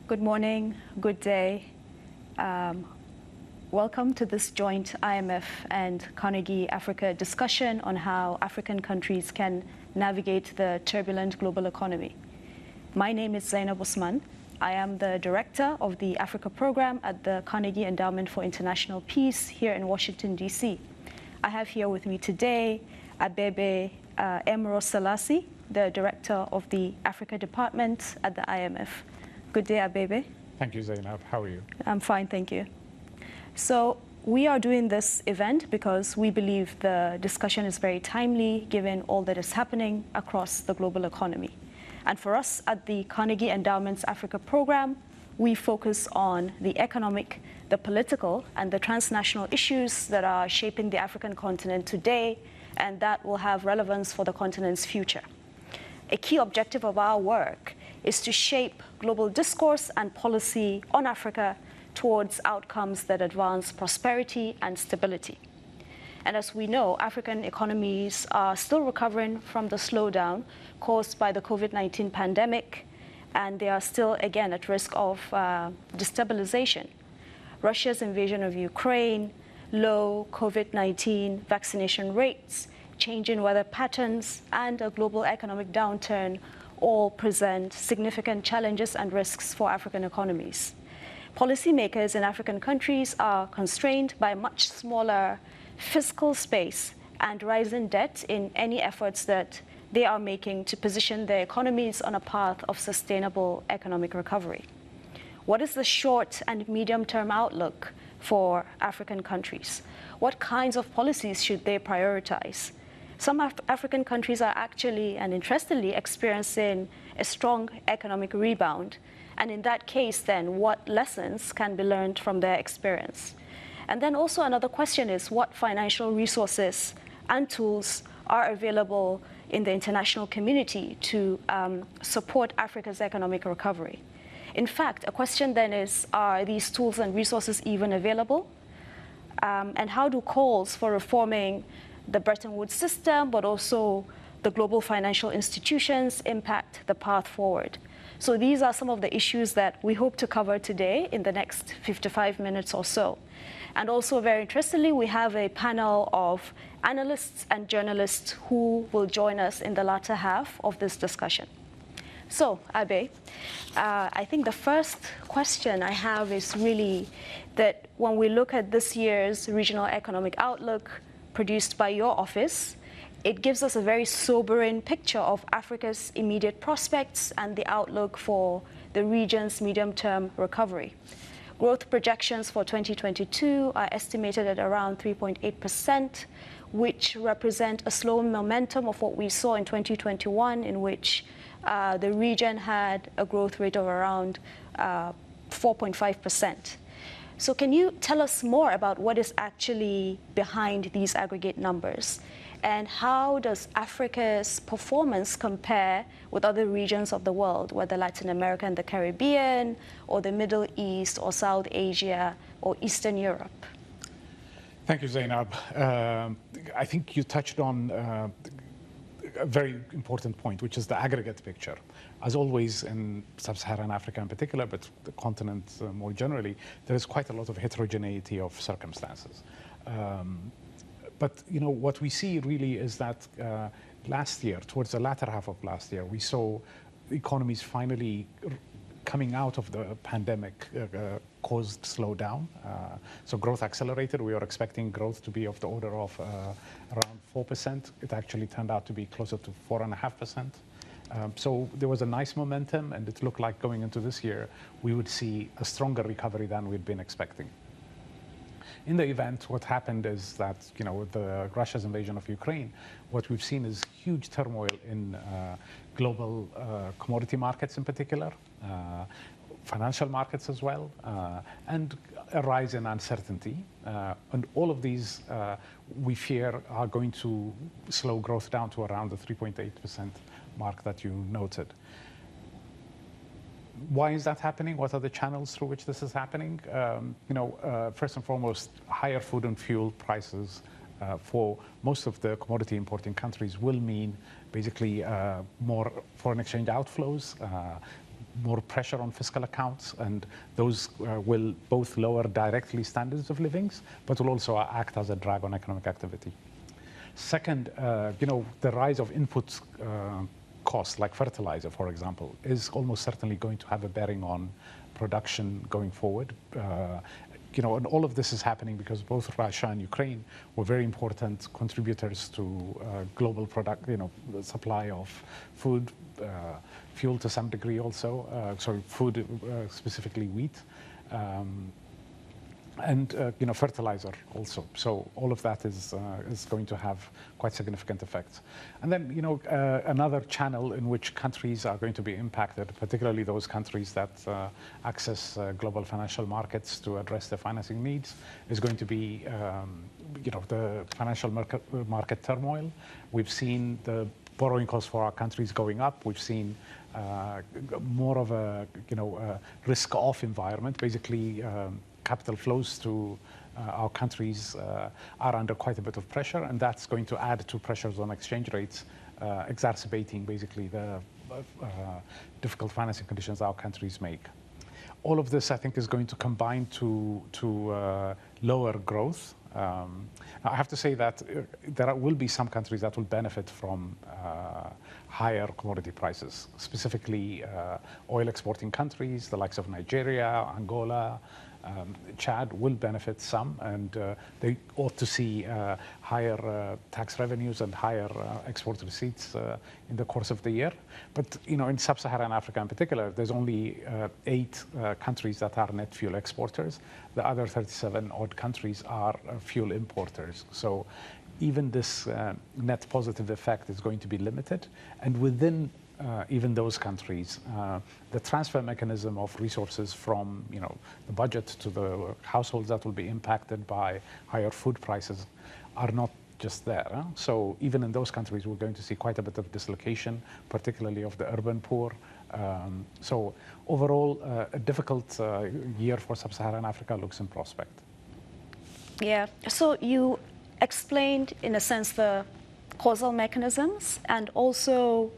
Good morning, good day. Welcome to this joint IMF and Carnegie Africa discussion on how African countries can navigate the turbulent global economy. My name is Zainab Osman. I am the director of the Africa Program at the Carnegie Endowment for International Peace here in Washington, D.C. I have here with me today Abebe Emro Selassie, the director of the Africa Department at the IMF. Good day, Abebe. Thank you, Zainab. How are you? I'm fine, thank you. So we are doing this event because we believe the discussion is very timely given all that is happening across the global economy. And for us at the Carnegie Endowment's Africa Program, we focus on the economic, the political, and the transnational issues that are shaping the African continent today, and that will have relevance for the continent's future. A key objective of our work is to shape global discourse and policy on Africa towards outcomes that advance prosperity and stability. And as we know, African economies are still recovering from the slowdown caused by the COVID-19 pandemic, and they are still, again, at risk of destabilization. Russia's invasion of Ukraine, low COVID-19 vaccination rates, changing weather patterns, and a global economic downturn all present significant challenges and risks for African economies. Policymakers in African countries are constrained by much smaller fiscal space and rising debt in any efforts that they are making to position their economies on a path of sustainable economic recovery. What is the short and medium-term outlook for African countries? What kinds of policies should they prioritize? Some African countries are actually and interestingly experiencing a strong economic rebound. And in that case, then, what lessons can be learned from their experience? And then also another question is what financial resources and tools are available in the international community to support Africa's economic recovery? In fact, a question then is, are these tools and resources even available? And how do calls for reforming the Bretton Woods system, but also the global financial institutions impact the path forward? So these are some of the issues that we hope to cover today in the next 55 minutes or so. And also, very interestingly, we have a panel of analysts and journalists who will join us in the latter half of this discussion. So, Abe, I think the first question I have is really that when we look at this year's Regional Economic Outlook produced by your office, it gives us a very sobering picture of Africa's immediate prospects and the outlook for the region's medium-term recovery. Growth projections for 2022 are estimated at around 3.8%, which represent a slow momentum of what we saw in 2021, in which the region had a growth rate of around 4.5%. So can you tell us more about what is actually behind these aggregate numbers? And how does Africa's performance compare with other regions of the world, whether Latin America and the Caribbean, or the Middle East, or South Asia, or Eastern Europe? Thank you, Zainab. I think you touched on a very important point, which is the aggregate picture. As always in sub-Saharan Africa in particular, but the continent more generally, there is quite a lot of heterogeneity of circumstances. But you know what we see really is that last year, towards the latter half of last year, we saw economies finally coming out of the pandemic caused slowdown. So growth accelerated. We were expecting growth to be of the order of around 4%. It actually turned out to be closer to 4.5%. So there was a nice momentum, and it looked like going into this year, we would see a stronger recovery than we'd been expecting. In the event, what happened is that, you know, with Russia's invasion of Ukraine, what we've seen is huge turmoil in global commodity markets in particular, financial markets as well, and a rise in uncertainty. And all of these, we fear, are going to slow growth down to around the 3.8% mark that you noted. Why is that happening? What are the channels through which this is happening? First and foremost, higher food and fuel prices for most of the commodity importing countries will mean basically more foreign exchange outflows, more pressure on fiscal accounts, and those will both lower directly standards of living, but will also act as a drag on economic activity. Second, the rise of input costs, like fertilizer, for example, is almost certainly going to have a bearing on production going forward. And all of this is happening because both Russia and Ukraine were very important contributors to global the supply of food, fuel to some degree also, food, specifically wheat, and fertilizer also. So all of that is going to have quite significant effects. And then another channel in which countries are going to be impacted, particularly those countries that access global financial markets to address their financing needs, is going to be the financial market turmoil. We've seen the borrowing costs for our countries going up. We've seen more of a risk-off environment. Basically, capital flows to our countries are under quite a bit of pressure, and that's going to add to pressures on exchange rates, exacerbating basically the difficult financing conditions our countries make. All of this, I think, is going to combine to lower growth. I have to say that there will be some countries that will benefit from higher commodity prices, specifically oil exporting countries, the likes of Nigeria, Angola, Chad will benefit some, and they ought to see higher tax revenues and higher export receipts in the course of the year. But in sub-Saharan Africa in particular, there's only 8 countries that are net fuel exporters. The other 37 odd countries are fuel importers. So even this net positive effect is going to be limited, and within even those countries, the transfer mechanism of resources from the budget to the households that will be impacted by higher food prices are not just there. So even in those countries, we're going to see quite a bit of dislocation, particularly of the urban poor. So overall, a difficult year for sub-Saharan Africa looks in prospect. Yeah, so you explained, in a sense, the causal mechanisms and also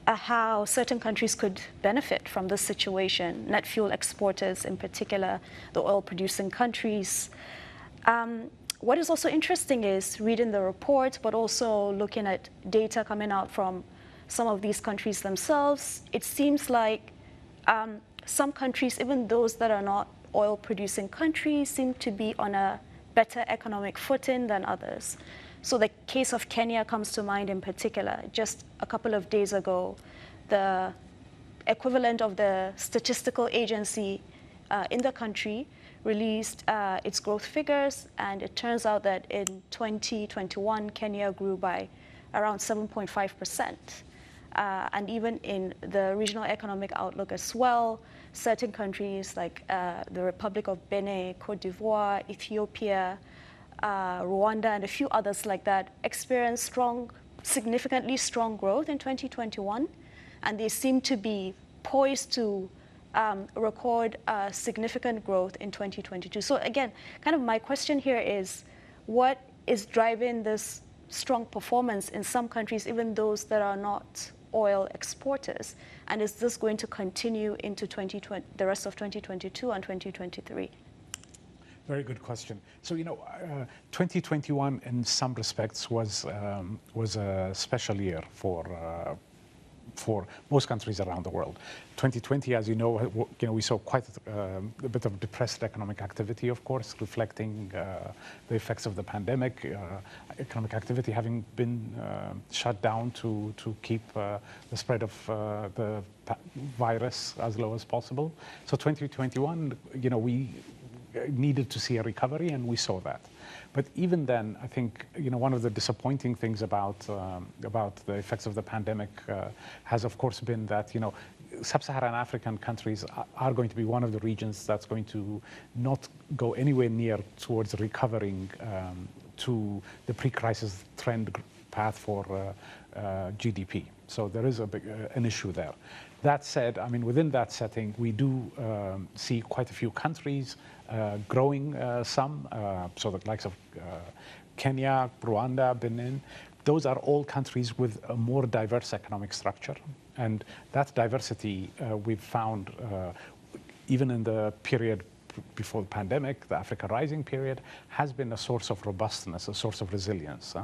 how certain countries could benefit from this situation, net fuel exporters in particular, the oil-producing countries. What is also interesting is reading the report, but also looking at data coming out from some of these countries themselves. It seems like some countries, even those that are not oil-producing countries, seem to be on a better economic footing than others. So the case of Kenya comes to mind in particular. Just a couple of days ago, the equivalent of the statistical agency in the country released its growth figures, and it turns out that in 2021, Kenya grew by around 7.5%. And even in the regional economic outlook as well, certain countries like the Republic of Benin, Cote d'Ivoire, Ethiopia, Rwanda, and a few others like that experienced significantly strong growth in 2021, and they seem to be poised to record significant growth in 2022. So again, kind of my question here is, what is driving this strong performance in some countries, even those that are not oil exporters? And is this going to continue into the rest of 2022 and 2023? Very good question. So 2021 in some respects was a special year for most countries around the world. 2020, as you know, we saw quite a bit of depressed economic activity, of course, reflecting the effects of the pandemic, economic activity having been shut down to keep the spread of the virus as low as possible. So 2021, we needed to see a recovery, and we saw that. But even then, I think one of the disappointing things about the effects of the pandemic has, of course, been that sub-Saharan African countries are going to be one of the regions that's going to not go anywhere near towards recovering to the pre-crisis trend path for GDP. So there is an issue there. That said, I mean, within that setting, we do see quite a few countries growing some, so the likes of Kenya, Rwanda, Benin, those are all countries with a more diverse economic structure. And that diversity we've found even in the period before the pandemic, the Africa Rising period, has been a source of robustness, a source of resilience,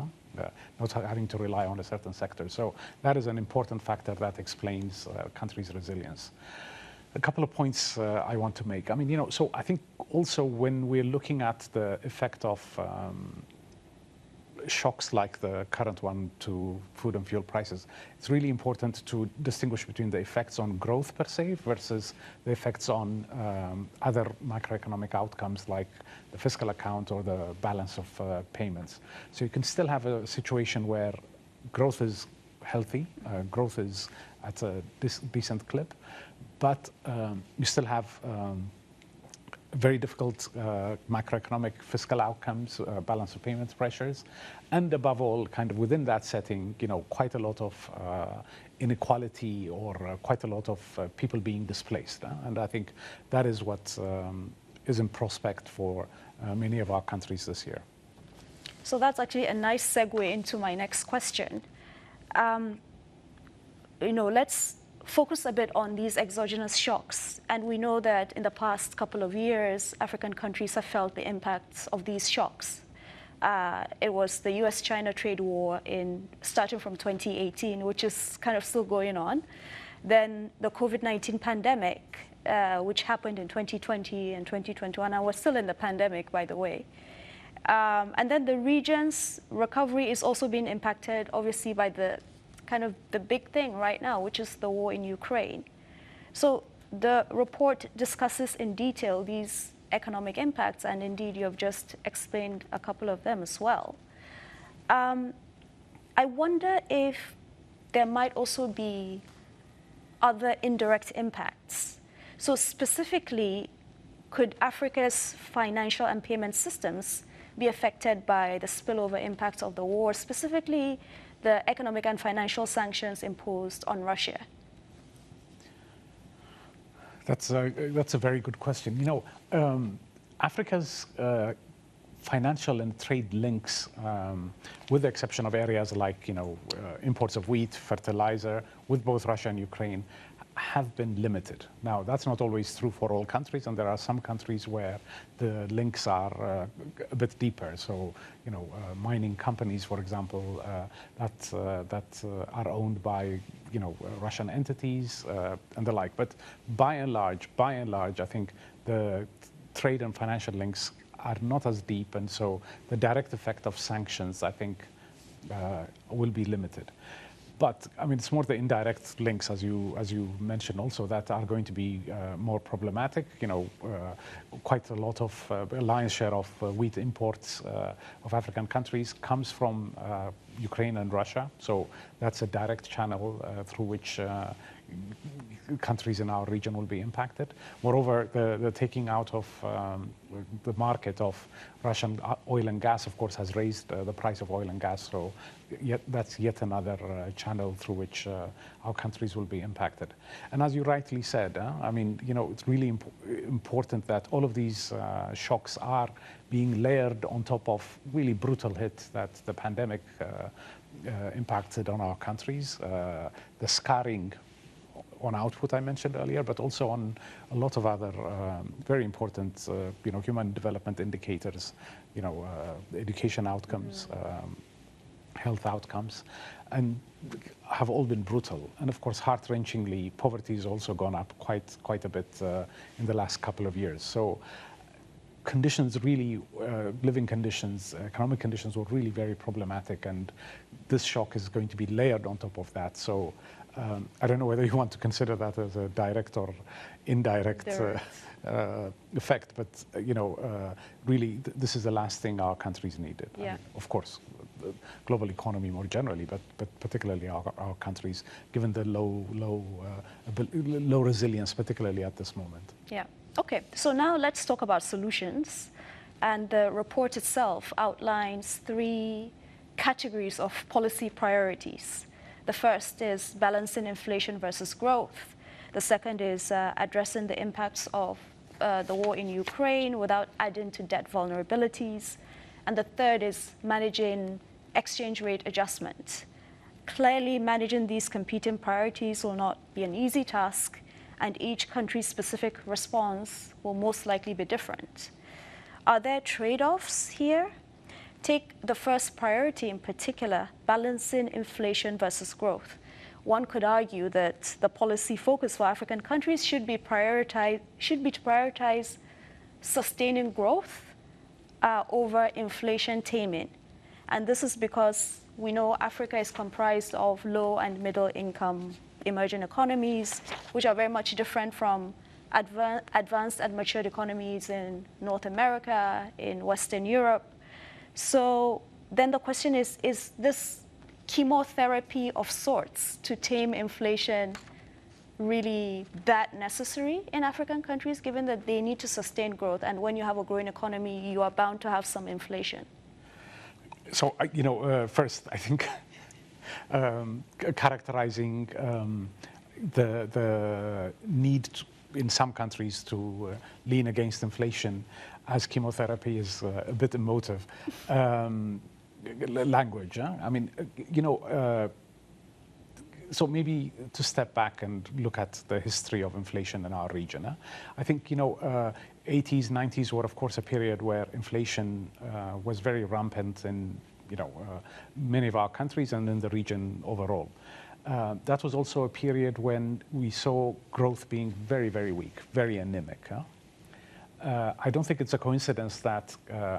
not having to rely on a certain sector. So that is an important factor that explains countries' resilience. A couple of points I want to make. I mean, so I think also when we're looking at the effect of shocks like the current one to food and fuel prices, it's really important to distinguish between the effects on growth per se versus the effects on other macroeconomic outcomes like the fiscal account or the balance of payments. So you can still have a situation where growth is healthy, growth is at a decent clip, but you still have very difficult macroeconomic fiscal outcomes, balance of payments pressures, and above all, kind of within that setting, quite a lot of inequality or quite a lot of people being displaced. And I think that is what is in prospect for many of our countries this year. So that's actually a nice segue into my next question. Let's focus a bit on these exogenous shocks. And we know that in the past couple of years, African countries have felt the impacts of these shocks. It was the US-China trade war starting from 2018, which is kind of still going on. Then the COVID-19 pandemic, which happened in 2020 and 2021. And we're still in the pandemic, by the way. And then the region's recovery is also being impacted, obviously, by the big thing right now, which is the war in Ukraine. So the report discusses in detail these economic impacts, and indeed you have just explained a couple of them as well. I wonder if there might also be other indirect impacts. So specifically, could Africa's financial and payment systems be affected by the spillover impacts of the war, specifically the economic and financial sanctions imposed on Russia? That's a very good question. Africa's financial and trade links, with the exception of areas like imports of wheat, fertilizer, with both Russia and Ukraine, have been limited. Now, that's not always true for all countries, and there are some countries where the links are a bit deeper. So, mining companies, for example, that are owned by Russian entities and the like. But by and large, I think the trade and financial links are not as deep, and so the direct effect of sanctions, I think, will be limited. But I mean, it's more the indirect links, as you mentioned, also that are going to be more problematic. Quite a lot of a lion's share of wheat imports of African countries comes from Ukraine and Russia. So that's a direct channel through which countries in our region will be impacted. Moreover, the taking out of the market of Russian oil and gas, of course, has raised the price of oil and gas. So that's yet another channel through which our countries will be impacted. And as you rightly said, I mean, it's really important that all of these shocks are being layered on top of really brutal hit that the pandemic impacted on our countries, the scarring on output I mentioned earlier, but also on a lot of other very important, human development indicators, education outcomes, health outcomes, and have all been brutal. And of course, heart-wrenchingly, poverty has also gone up quite a bit in the last couple of years. So conditions really, living conditions, economic conditions were really very problematic, and this shock is going to be layered on top of that. So I don't know whether you want to consider that as a direct or indirect effect, but really, this is the last thing our countries needed. Yeah. I mean, of course, the global economy more generally, but particularly our countries, given the low resilience, particularly at this moment. Yeah. Okay. So now let's talk about solutions, and the report itself outlines 3 categories of policy priorities. The first is balancing inflation versus growth. The second is addressing the impacts of the war in Ukraine without adding to debt vulnerabilities. And the third is managing exchange rate adjustment. Clearly, managing these competing priorities will not be an easy task, and each country's specific response will most likely be different. Are there trade-offs here? Take the first priority in particular, balancing inflation versus growth. One could argue that the policy focus for African countries should be to prioritize sustaining growth over inflation taming. And this is because we know Africa is comprised of low and middle income emerging economies, which are very much different from advanced and matured economies in North America, in Western Europe. So then the question is this chemotherapy of sorts to tame inflation really that necessary in African countries, given that they need to sustain growth? And when you have a growing economy, you are bound to have some inflation. So, first, I think characterizing the need in some countries to lean against inflation as chemotherapy is a bit emotive language. Huh? I mean, so maybe to step back and look at the history of inflation in our region. Huh? I think, 80s, 90s were, of course, a period where inflation was very rampant in, many of our countries and in the region overall. That was also a period when we saw growth being very, very weak, very anemic. Huh? I don't think it's a coincidence that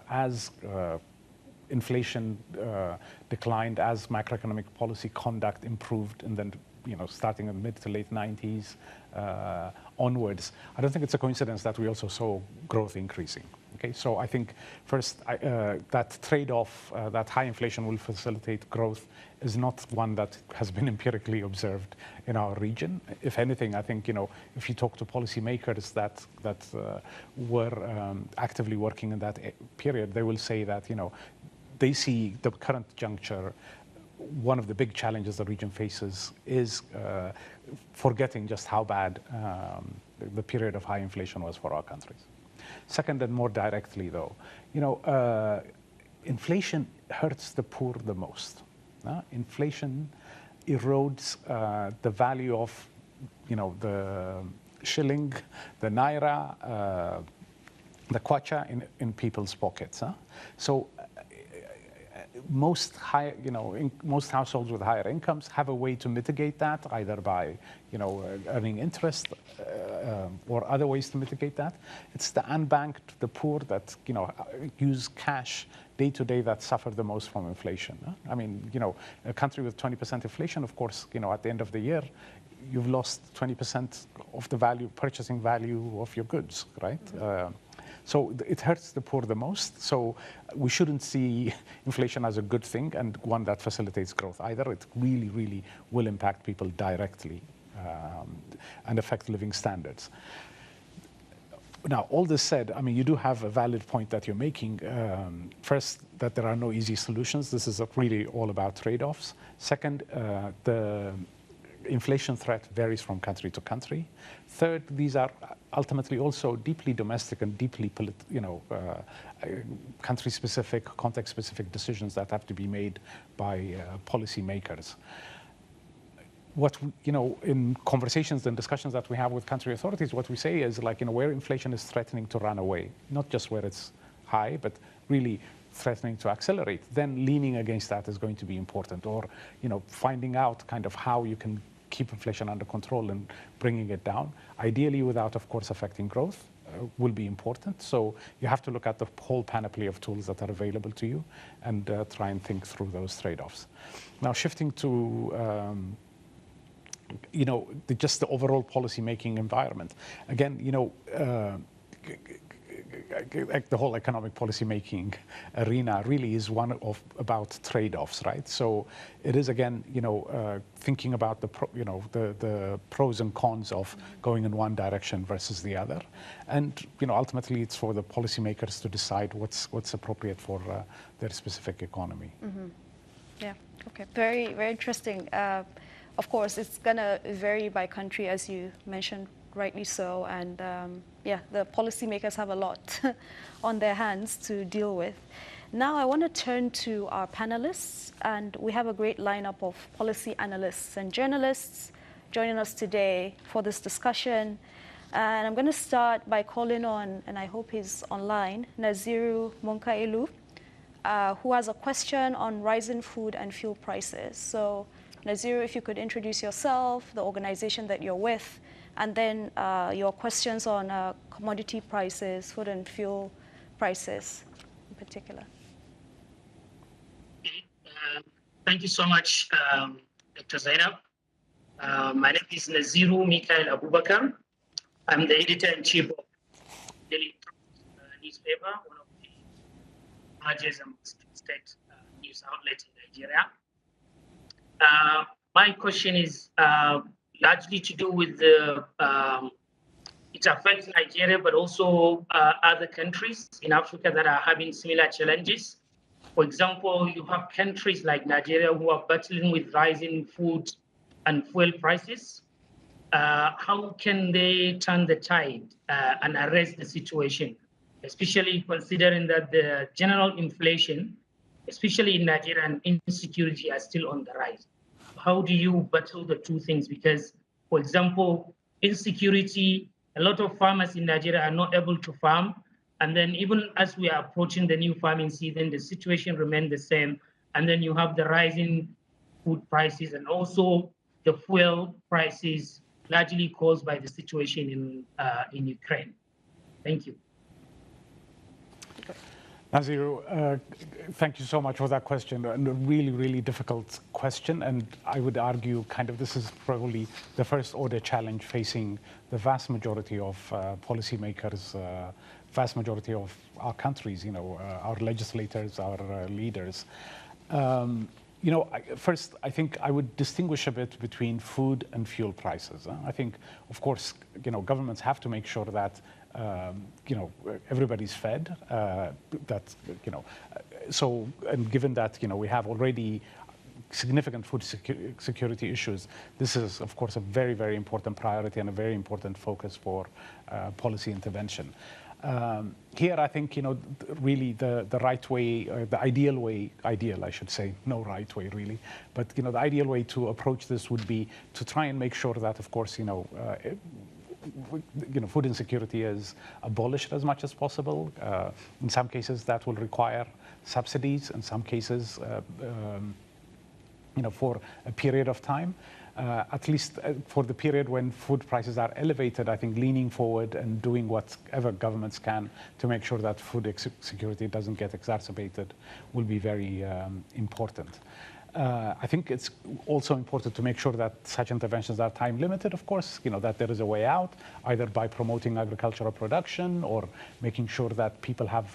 as inflation declined, as macroeconomic policy conduct improved, and then, starting in the mid to late 90s onwards, I don't think it's a coincidence that we also saw growth increasing. Okay, so I think first that trade-off, that high inflation will facilitate growth, is not one that has been empirically observed in our region. If anything, I think, if you talk to policymakers that were actively working in that period, they will say that, they see the current juncture, one of the big challenges the region faces is forgetting just how bad the period of high inflation was for our countries. Second, and more directly though, inflation hurts the poor the most. Inflation erodes the value of, the shilling, the naira, the kwacha in people's pockets. So most most households with higher incomes have a way to mitigate that, either by, earning interest or other ways to mitigate that. It's the unbanked, the poor that, use cash day to day that suffer the most from inflation. I mean, a country with 20% inflation, of course, at the end of the year, you've lost 20% of the purchasing value of your goods, right? Mm-hmm. So it hurts the poor the most. So we shouldn't see inflation as a good thing and one that facilitates growth either. It really, really will impact people directly and affect living standards. Now, all this said, I mean, you do have a valid point that you're making. First, that there are no easy solutions. This is really all about trade-offs. Second, the inflation threat varies from country to country. Third, these are ultimately also deeply domestic and deeply country-specific, context-specific decisions that have to be made by policymakers. In conversations and discussions that we have with country authorities, what we say is where inflation is threatening to run away, not just where it's high, but really threatening to accelerate, then leaning against that is going to be important. Or, finding out kind of how you can keep inflation under control and bringing it down, ideally without, of course, affecting growth, will be important. So you have to look at the whole panoply of tools that are available to you and try and think through those trade-offs. Now, shifting to just the overall policy-making environment. Again, the whole economic policy-making arena really is one about trade-offs, right? So it is, again, thinking about the pros and cons of going in one direction versus the other. And, ultimately, it's for the policymakers to decide what's appropriate for their specific economy. Mm-hmm. Yeah, okay. Very, very interesting. Of course, it's going to vary by country, as you mentioned, rightly so. And the policymakers have a lot on their hands to deal with. Now I want to turn to our panelists, and we have a great lineup of policy analysts and journalists joining us today for this discussion. And I'm going to start by calling on, and I hope he's online, Naziru Munkailu, who has a question on rising food and fuel prices. So Naziru, if you could introduce yourself, the organization that you're with, and then your questions on commodity prices, food and fuel prices in particular. Thank you so much, Dr. Zainab. My name is Naziru Mikhail Abubakar. I'm the editor-in-chief of Daily newspaper, one of the largest and most trusted news outlets in Nigeria. My question is largely to do with the, it affects Nigeria, but also other countries in Africa that are having similar challenges. For example, you have countries like Nigeria who are battling with rising food and fuel prices. How can they turn the tide and arrest the situation, especially considering that the general inflation, especially in Nigeria, and insecurity are still on the rise? How do you battle the two things? Because, for example, insecurity, a lot of farmers in Nigeria are not able to farm. And then even as we are approaching the new farming season, the situation remains the same. And then you have the rising food prices and also the fuel prices, largely caused by the situation in Ukraine. Thank you. Naziru, thank you so much for that question, and a really, really difficult question. And I would argue kind of this is probably the first order challenge facing the vast majority of policymakers, vast majority of our countries, our legislators, our leaders. First, I think I would distinguish a bit between food and fuel prices. I think, of course, governments have to make sure that everybody's fed. So, and given that we have already significant food security issues, this is, of course, a very, very important priority and a very important focus for policy intervention. Here, I think, really the right way, the ideal, I should say, no right way really, but, the ideal way to approach this would be to try and make sure that, of course, food insecurity is abolished as much as possible. In some cases, that will require subsidies. In some cases, for a period of time. At least for the period when food prices are elevated, I think leaning forward and doing whatever governments can to make sure that food security doesn't get exacerbated will be very important. I think it's also important to make sure that such interventions are time limited, of course, that there is a way out, either by promoting agricultural production or making sure that people have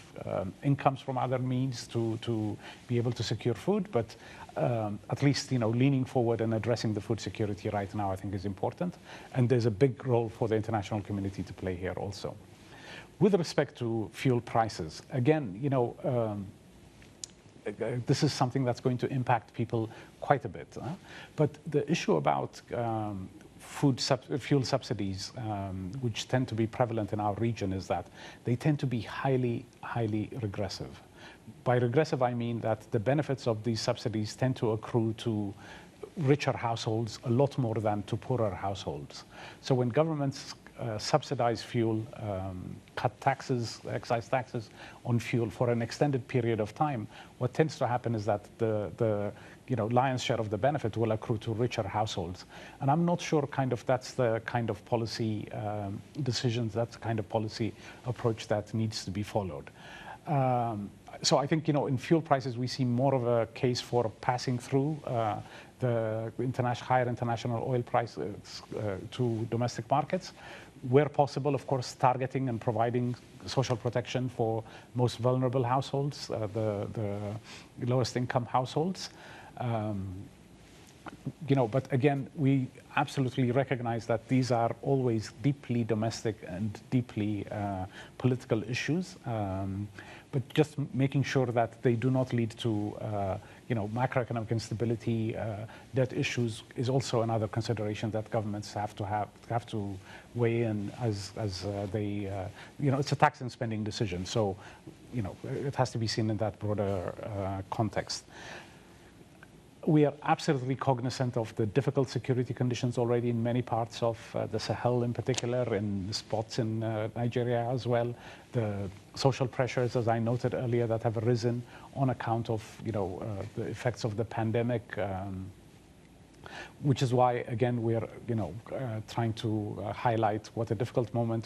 incomes from other means to be able to secure food. But at least, leaning forward and addressing the food security right now, I think is important. And there's a big role for the international community to play here also. With respect to fuel prices, again, this is something that's going to impact people quite a bit. But the issue about fuel subsidies, which tend to be prevalent in our region, is that they tend to be highly, highly regressive. By regressive, I mean that the benefits of these subsidies tend to accrue to richer households a lot more than to poorer households. So when governments subsidize fuel, cut taxes, excise taxes on fuel for an extended period of time, what tends to happen is that the lion's share of the benefit will accrue to richer households. And I'm not sure that's the kind of policy decisions, that's the kind of policy approach that needs to be followed. So I think, in fuel prices, we see more of a case for passing through the higher international oil prices to domestic markets. Where possible, of course, targeting and providing social protection for most vulnerable households, the lowest income households. But again, we absolutely recognize that these are always deeply domestic and deeply political issues. But just making sure that they do not lead to, macroeconomic instability, debt issues is also another consideration that governments have to weigh in as they, it's a tax and spending decision. So, it has to be seen in that broader context. We are absolutely cognizant of the difficult security conditions already in many parts of the Sahel in particular, in spots in Nigeria as well. The social pressures, as I noted earlier, that have arisen on account of, the effects of the pandemic, which is why, again, we are, trying to highlight what a difficult moment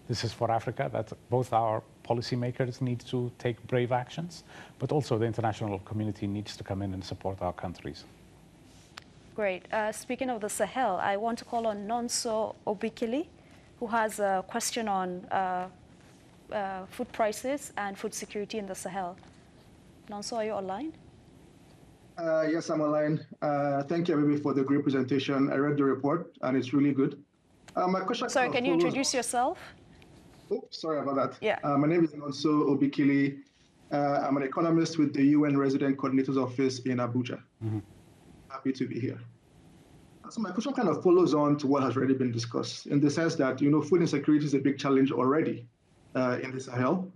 this is for Africa, that both our policymakers need to take brave actions, but also the international community needs to come in and support our countries. Great. Speaking of the Sahel, I want to call on Nonso Obikili, who has a question on food prices and food security in the Sahel. Nonso, are you online? Yes, I'm online. Thank you, everybody, for the great presentation. I read the report, and it's really good. My question. Sorry, can you introduce yourself? Oh, sorry about that. Yeah. My name is Nonso Obikili. I'm an economist with the UN Resident Coordinator's Office in Abuja. Mm-hmm. Happy to be here. So my question kind of follows on to what has already been discussed, in the sense that, food insecurity is a big challenge already in the Sahel.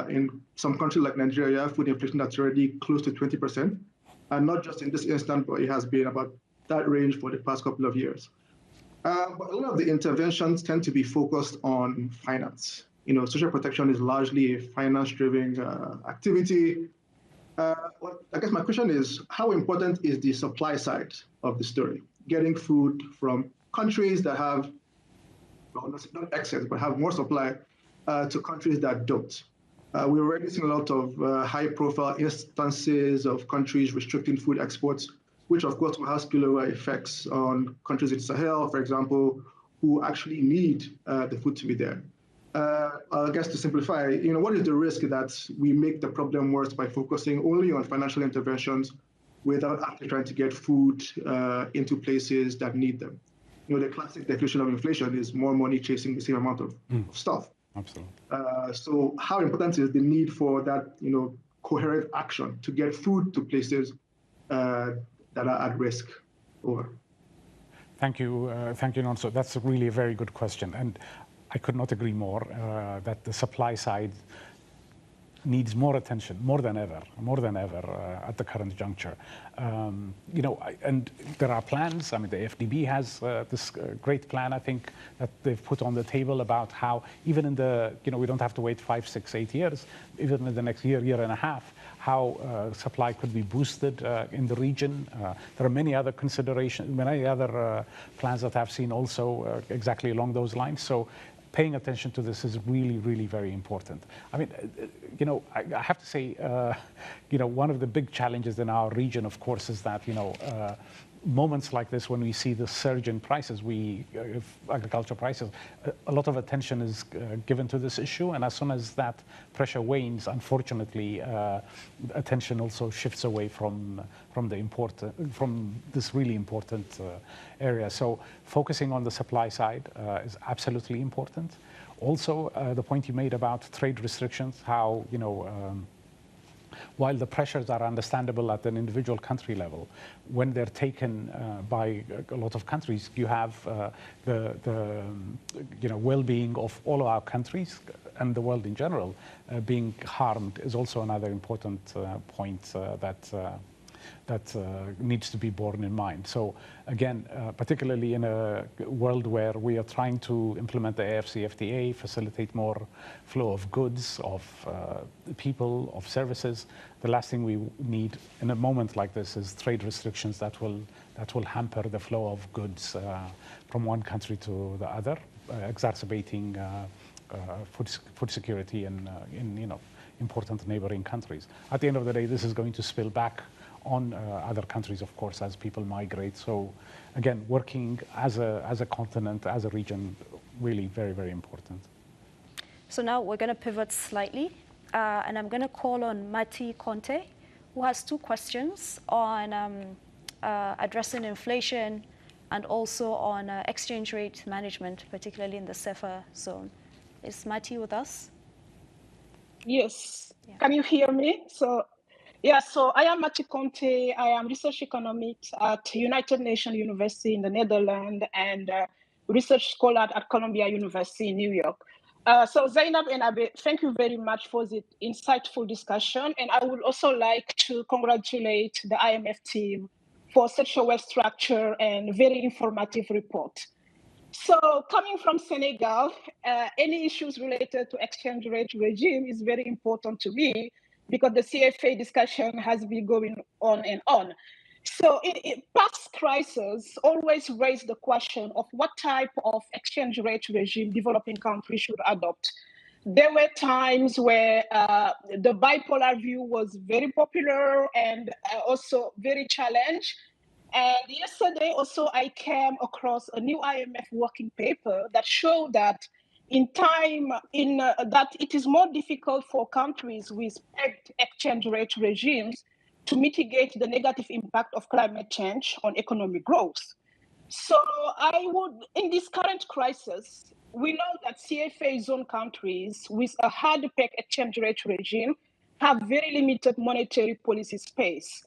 In some countries like Nigeria, food inflation that's already close to 20%. And not just in this instance, but it has been about that range for the past couple of years. But a lot of the interventions tend to be focused on finance. Social protection is largely a finance-driven activity. I guess my question is, how important is the supply side of the story? Getting food from countries that have, well, not excess, but have more supply to countries that don't. We're already seeing a lot of high-profile instances of countries restricting food exports, which of course will have spillover effects on countries in Sahel, for example, who actually need the food to be there. I guess to simplify, what is the risk that we make the problem worse by focusing only on financial interventions without actually trying to get food into places that need them? The classic definition of inflation is more money chasing the same amount of stuff. Absolutely. So how important is the need for that, coherent action to get food to places that are at risk? Over. Thank you, Nonso. That's really a very good question, and I could not agree more that the supply side needs more attention, more than ever, at the current juncture. And there are plans. I mean, the FDB has this great plan, I think, that they've put on the table about how even in the, we don't have to wait 5, 6, 8 years, even in the next year and a half, how supply could be boosted in the region. There are many other considerations, many other plans that I've seen also exactly along those lines. So paying attention to this is really, really very important. I mean, I have to say, one of the big challenges in our region, of course, is that, moments like this, when we see the surge in prices, agriculture prices, a lot of attention is given to this issue. And as soon as that pressure wanes, unfortunately, attention also shifts away from this really important area. So focusing on the supply side is absolutely important. Also, the point you made about trade restrictions, how, while the pressures are understandable at an individual country level, when they're taken by a lot of countries, you have the well-being of all of our countries and the world in general being harmed is also another important point that needs to be borne in mind. So again, particularly in a world where we are trying to implement the AFCFTA, facilitate more flow of goods, of people, of services, the last thing we need in a moment like this is trade restrictions that will hamper the flow of goods from one country to the other, exacerbating food security in important neighboring countries. At the end of the day, this is going to spill back on other countries, of course, as people migrate. So again, working as a continent, as a region, really very, very important. So now we're going to pivot slightly, and I'm going to call on Mati Conte, who has 2 questions on addressing inflation and also on exchange rate management, particularly in the CEFA zone. Is Mati with us? Yes. Yeah. Can you hear me? So Yeah, so I am Mati Conte. I am research economics at United Nations University in the Netherlands and research scholar at Columbia University in New York. So Zainab and Abe, thank you very much for the insightful discussion. And I would also like to congratulate the IMF team for such a well-structured and very informative report. So coming from Senegal, any issues related to exchange rate regime is very important to me because the CFA discussion has been going on and on. So in past crises always raise the question of what type of exchange rate regime developing countries should adopt. There were times where the bipolar view was very popular and also very challenged. And yesterday also I came across a new IMF working paper that showed that that it is more difficult for countries with pegged exchange rate regimes to mitigate the negative impact of climate change on economic growth. So in this current crisis, we know that CFA zone countries with a hard peg exchange rate regime have very limited monetary policy space.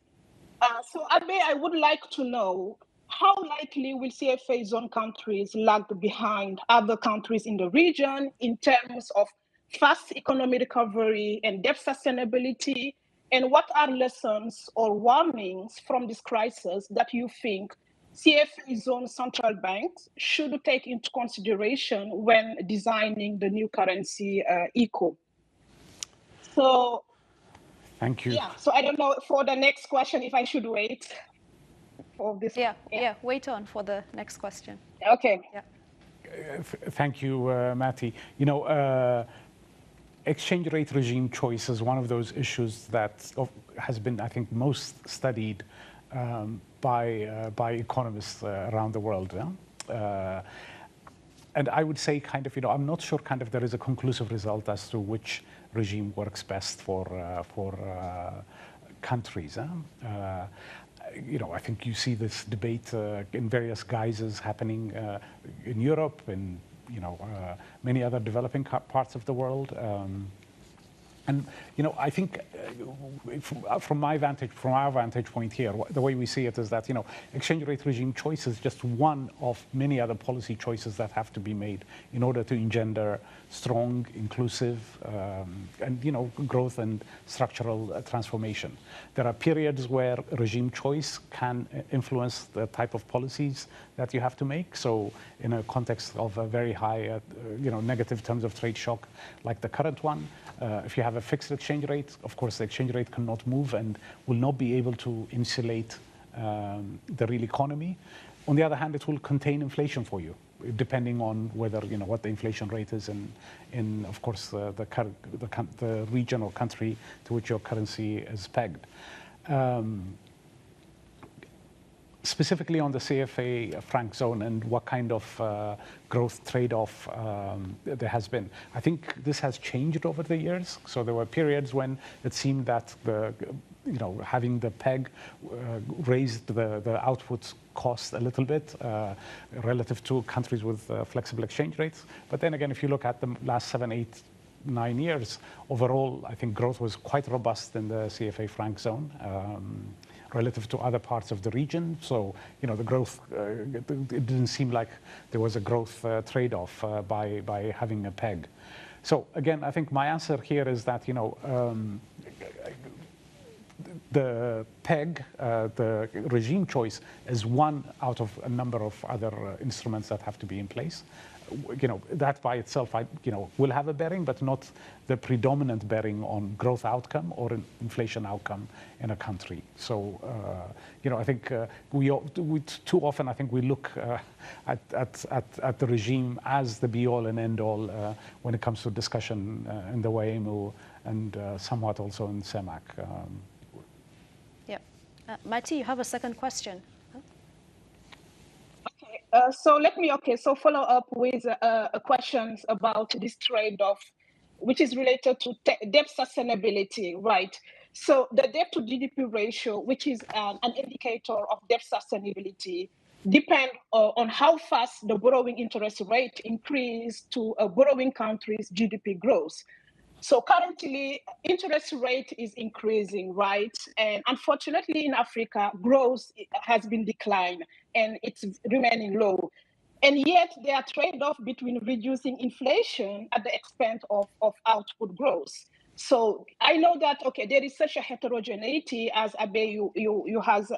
So Abe, I would like to know how likely will CFA zone countries lag behind other countries in the region in terms of fast economic recovery and debt sustainability? And what are lessons or warnings from this crisis that you think CFA zone central banks should take into consideration when designing the new currency ECO? So Thank you. yeah, so I don't know for the next question if I should wait for this. Yeah, wait on for the next question. Okay. Yeah. Thank you, Mati. Exchange rate regime choice is one of those issues that has been, I think, most studied by economists around the world. And I would say I'm not sure there is a conclusive result as to which regime works best for countries. I think you see this debate in various guises happening in Europe and many other developing parts of the world. And I think from our vantage point here, the way we see it is that exchange rate regime choice is just one of many other policy choices that have to be made in order to engender strong, inclusive, and growth and structural transformation. There are periods where regime choice can influence the type of policies that you have to make. So in a context of a very high, negative terms of trade shock like the current one, if you have a fixed exchange rate, of course, the exchange rate cannot move and will not be able to insulate the real economy. On the other hand, it will contain inflation for you, depending on whether, what the inflation rate is in of course, the region or country to which your currency is pegged. Specifically on the CFA franc zone and what kind of growth trade-off there has been. I think this has changed over the years. So there were periods when it seemed that having the peg raised the output cost a little bit relative to countries with flexible exchange rates. But then again, if you look at the last 7, 8, 9 years, overall, I think growth was quite robust in the CFA franc zone. Relative to other parts of the region. So, the growth, it didn't seem like there was a growth trade-off by having a peg. So again, I think my answer here is that, the peg, the regime choice is one out of a number of other instruments that have to be in place. That by itself, will have a bearing, but not the predominant bearing on growth outcome or an inflation outcome in a country. So, I think we too often, I think we look at the regime as the be-all and end-all when it comes to discussion in the WAEMU and somewhat also in CEMAC. Yeah. Mati, you have a second question. So follow up with questions about this trade-off, which is related to debt sustainability, right? So the debt to GDP ratio, which is an indicator of debt sustainability, depend on how fast the borrowing interest rate increase to a borrowing country's GDP growth. So currently, interest rate is increasing, right? And unfortunately, in Africa, growth has been declined and it's remaining low. And yet, there are trade-offs between reducing inflation at the expense of output growth. So I know that, okay, there is such a heterogeneity, as Abe, you has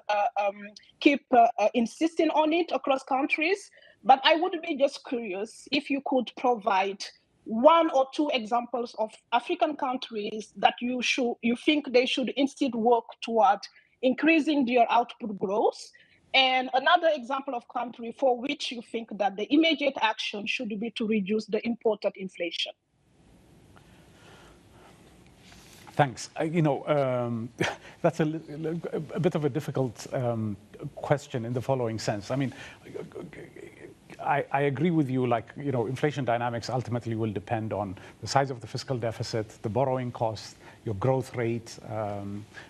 keep insisting on it across countries. But I would be just curious if you could provide one or two examples of African countries that you think they should instead work toward increasing their output growth, and another example of country for which you think that the immediate action should be to reduce the imported inflation. Thanks. That's a bit of a difficult question in the following sense. I mean, I agree with you, inflation dynamics ultimately will depend on the size of the fiscal deficit, the borrowing cost, your growth rate,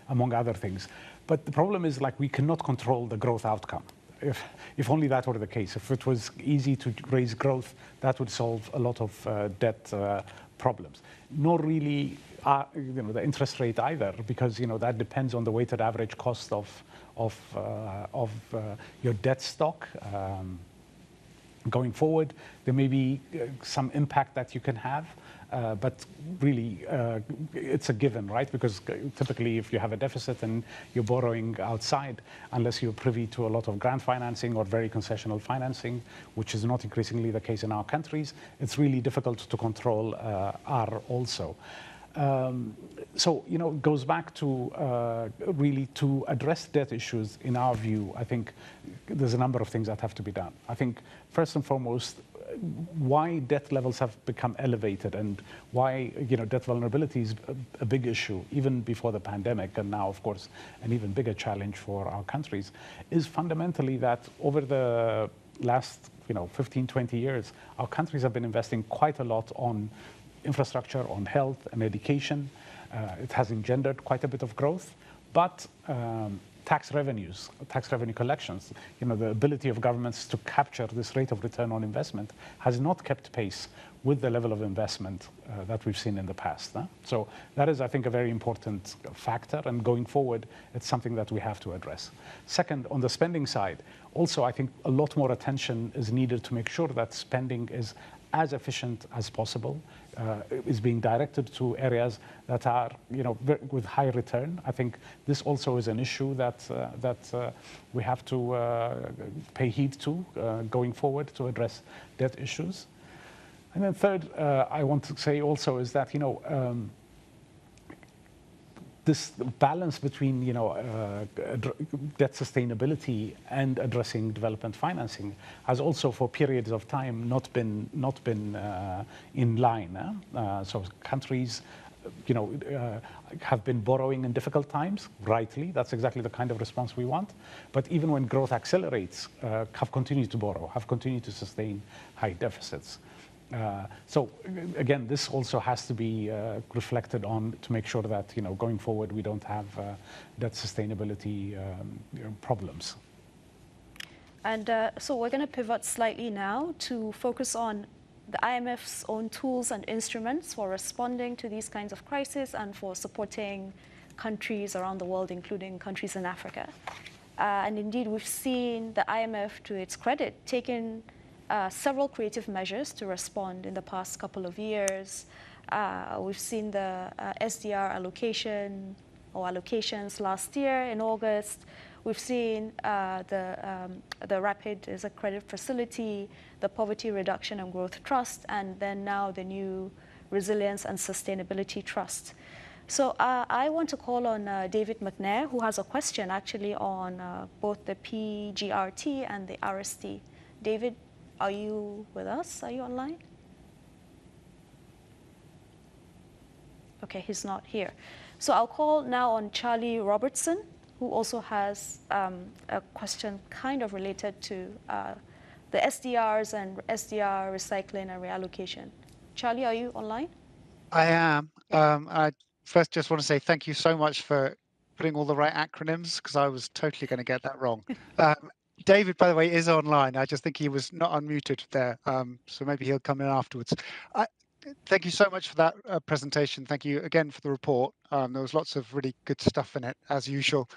among other things. But the problem is, we cannot control the growth outcome. If only that were the case. If it was easy to raise growth, that would solve a lot of debt problems. Nor really, the interest rate either, because that depends on the weighted average cost of your debt stock. Going forward, there may be some impact that you can have, but really it's a given, right? Because typically if you have a deficit and you're borrowing outside, unless you're privy to a lot of grant financing or very concessional financing, which is not increasingly the case in our countries, it's really difficult to control R also. So, it goes back to really to address debt issues. In our view, I think there's a number of things that have to be done. I think first and foremost, why debt levels have become elevated and why debt vulnerability is a big issue even before the pandemic, and now of course an even bigger challenge for our countries, is fundamentally that over the last 15, 20 years, our countries have been investing quite a lot on infrastructure, on health and education. It has engendered quite a bit of growth, but tax revenue collections, the ability of governments to capture this rate of return on investment has not kept pace with the level of investment that we've seen in the past. So that is, I think, a very important factor, and going forward, it's something that we have to address. Second, on the spending side, also, I think a lot more attention is needed to make sure that spending is as efficient as possible, is being directed to areas that are, with high return. I think this also is an issue that we have to pay heed to going forward to address debt issues. And then third, I want to say also is that, this balance between debt sustainability and addressing development financing has also for periods of time not been in line. So countries have been borrowing in difficult times, rightly. That's exactly the kind of response we want. But even when growth accelerates, have continued to borrow, have continued to sustain high deficits. So again, this also has to be reflected on to make sure that going forward we don't have debt sustainability problems. And so we're going to pivot slightly now to focus on the IMF's own tools and instruments for responding to these kinds of crises and for supporting countries around the world, including countries in Africa. And indeed, we've seen the IMF, to its credit, taking several creative measures to respond in the past couple of years. We've seen the SDR allocations last year in August. We've seen the Rapid as a credit facility, the Poverty Reduction and Growth Trust, and then now the new Resilience and Sustainability Trust. So I want to call on David McNair, who has a question actually on both the PGRT and the RST. David, are you with us? Are you online? Okay, he's not here. So I'll call now on Charlie Robertson, who also has a question kind of related to the SDRs and SDR recycling and reallocation. Charlie, are you online? I am. I first just want to say thank you so much for putting all the right acronyms, because I was totally going to get that wrong. David, by the way, is online. I just think he was not unmuted there, so maybe he'll come in afterwards. thank you so much for that presentation. Thank you again for the report. There was lots of really good stuff in it, as usual.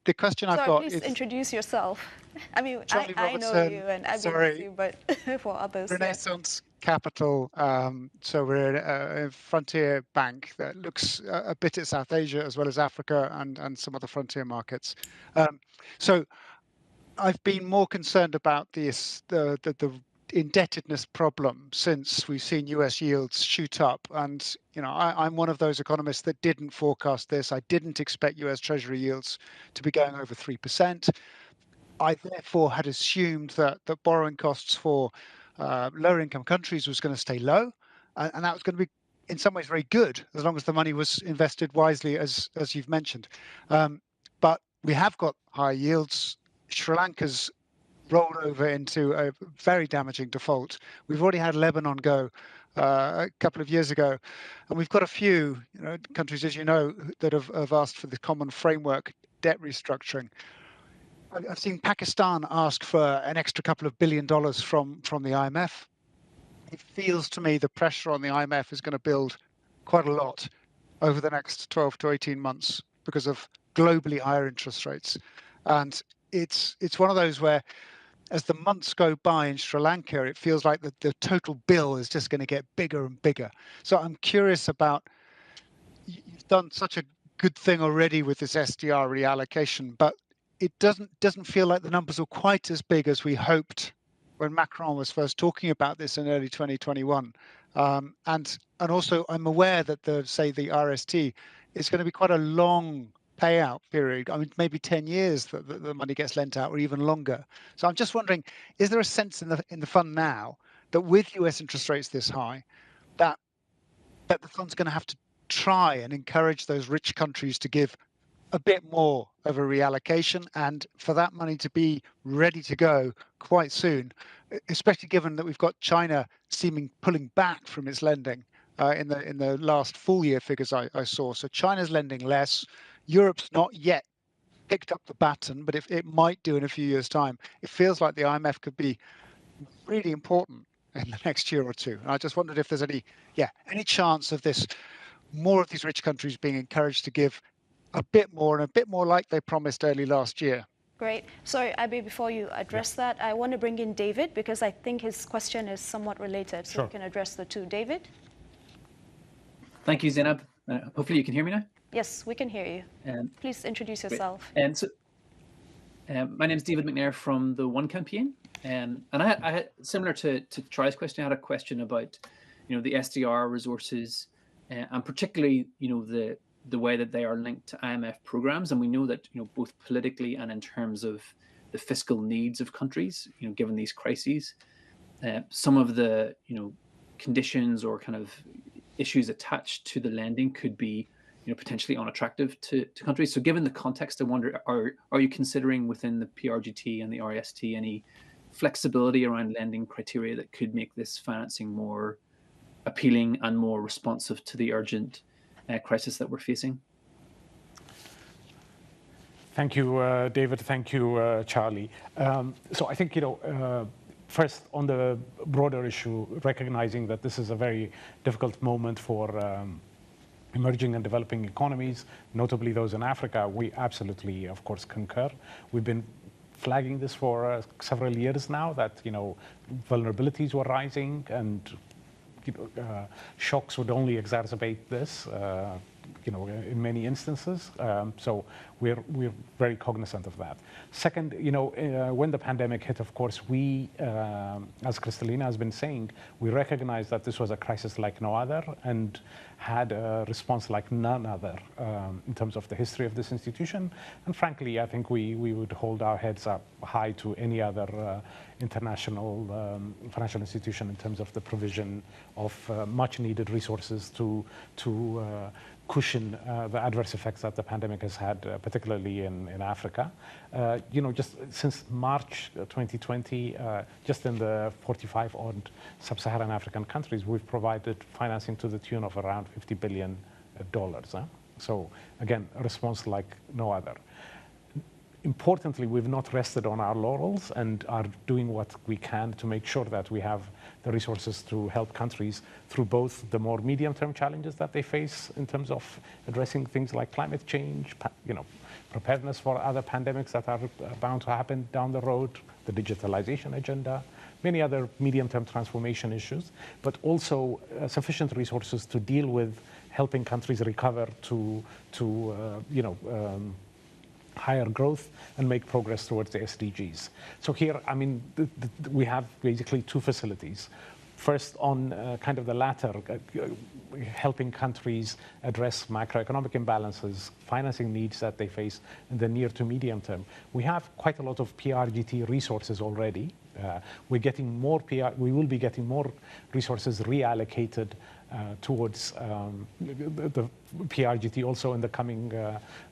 The question I've got please is... introduce yourself. I mean, Charlie I know Robertson, you and I've been sorry. with you, but for others, Renaissance Capital. So we're a frontier bank that looks a bit at South Asia as well as Africa and some other frontier markets. So I've been more concerned about this, the indebtedness problem since we've seen US yields shoot up. And, you know, I'm one of those economists that didn't forecast this. I didn't expect US Treasury yields to be going over 3%. I therefore had assumed that borrowing costs for lower income countries was going to stay low, and that was going to be in some ways very good as long as the money was invested wisely, as you've mentioned. But we have got high yields. Sri Lanka's rolled over into a very damaging default. We've already had Lebanon go a couple of years ago, and we've got a few countries, as you know, that have asked for the common framework debt restructuring. I've seen Pakistan ask for an extra couple of $1 billion from the IMF. It feels to me the pressure on the IMF is going to build quite a lot over the next 12 to 18 months because of globally higher interest rates. And it's one of those where, as the months go by in Sri Lanka, it feels like the total bill is just going to get bigger and bigger. So I'm curious about, you've done such a good thing already with this SDR reallocation, but it doesn't feel like the numbers are quite as big as we hoped when Macron was first talking about this in early 2021. And also, I'm aware that the RST is going to be quite a long payout period. I mean, maybe 10 years that the money gets lent out, or even longer. So I'm just wondering, is there a sense in the fund now that with US interest rates this high, that the fund's going to have to try and encourage those rich countries to give a bit more of a reallocation, and for that money to be ready to go quite soon, especially given that we've got China pulling back from its lending in the last full year figures I saw. So China's lending less. Europe's not yet picked up the baton, but if it might do in a few years' time. It feels like the IMF could be really important in the next year or two. And I just wondered if there's any chance of more of these rich countries being encouraged to give a bit more like they promised early last year. Great. Sorry, Abe, before you address that, I want to bring in David because I think his question is somewhat related, so you can address the two. David? Thank you, Zainab. Hopefully you can hear me now. Yes, we can hear you. Please introduce yourself. And so, my name is David McNair from the One Campaign, and I had similar to Charlie's question. I had a question about, the SDR resources, and particularly, the way that they are linked to IMF programs. And we know that, both politically and in terms of the fiscal needs of countries, given these crises, some of the, conditions or kind of issues attached to the lending could be, potentially unattractive to countries. So given the context, I wonder, are you considering within the PRGT and the RST any flexibility around lending criteria that could make this financing more appealing and more responsive to the urgent crisis that we're facing? Thank you, David. Thank you, Charlie. So I think, first on the broader issue, recognizing that this is a very difficult moment for emerging and developing economies, notably those in Africa, we absolutely, of course, concur. We've been flagging this for several years now, that, vulnerabilities were rising and shocks would only exacerbate this, in many instances. So we're very cognizant of that. Second, when the pandemic hit, of course, we, as Kristalina has been saying, we recognized that this was a crisis like no other and had a response like none other in terms of the history of this institution. And frankly, I think we would hold our heads up high to any other international financial institution in terms of the provision of much needed resources to cushion the adverse effects that the pandemic has had, particularly in Africa. Just since March 2020, just in the 45 odd sub-Saharan African countries, we've provided financing to the tune of around $50 billion. So again, a response like no other. Importantly, we've not rested on our laurels and are doing what we can to make sure that we have the resources to help countries through both the more medium-term challenges that they face in terms of addressing things like climate change, preparedness for other pandemics that are bound to happen down the road, the digitalization agenda, many other medium-term transformation issues, but also sufficient resources to deal with helping countries recover to higher growth and make progress towards the SDGs. So here, I mean, we have basically two facilities. First, on kind of the latter, helping countries address macroeconomic imbalances, financing needs that they face in the near to medium term. We have quite a lot of PRGT resources already. We're getting more we will be getting more resources reallocated towards the PRGT also in the coming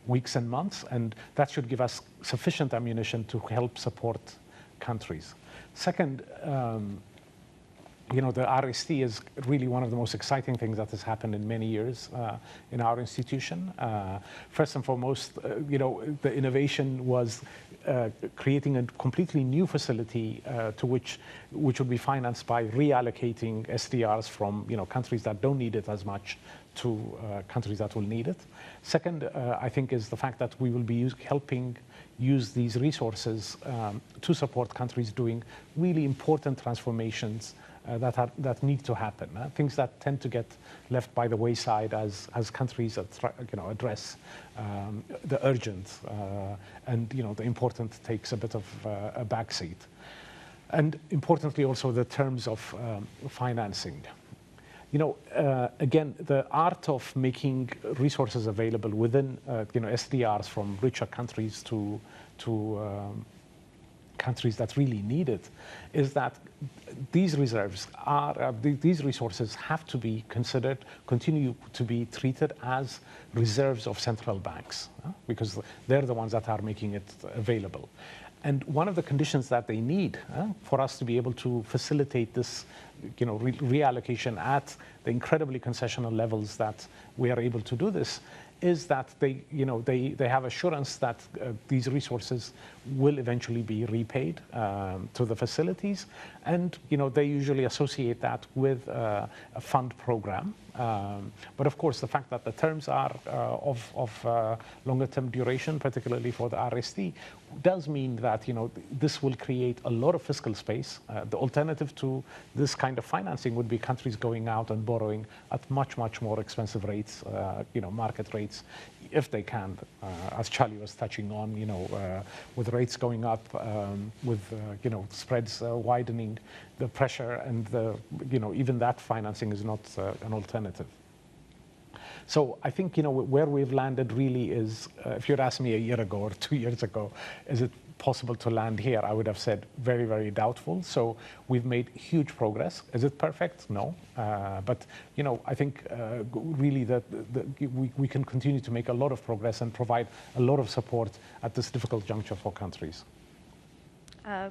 weeks and months, and that should give us sufficient ammunition to help support countries. Second, the RST is really one of the most exciting things that has happened in many years in our institution. First and foremost, the innovation was creating a completely new facility which would be financed by reallocating SDRs from countries that don't need it as much to countries that will need it. Second, I think, is the fact that we will be helping use these resources to support countries doing really important transformations that need to happen, things that tend to get left by the wayside as countries address the urgent and the important takes a bit of a backseat. And importantly, also the terms of financing. Again, the art of making resources available within SDRs from richer countries to countries that really need it is that these reserves these resources have to be considered, continue to be treated as reserves of central banks, because they're the ones that are making it available. And one of the conditions that they need for us to be able to facilitate this reallocation at the incredibly concessional levels that we are able to do this is that they have assurance that these resources will eventually be repaid to the facilities, and they usually associate that with a fund program. But of course, the fact that the terms are of longer-term duration, particularly for the RST, does mean that this will create a lot of fiscal space. The alternative to this kind of financing would be countries going out and borrowing at much more expensive rates, market rates, if they can, as Charlie was touching on, with rates going up, with spreads widening, the pressure and even that financing is not an alternative. So I think where we've landed really is, if you'd asked me a year ago or 2 years ago, is it possible to land here? I would have said very, very doubtful. So we've made huge progress. Is it perfect? No. But I think really that we can continue to make a lot of progress and provide a lot of support at this difficult juncture for countries.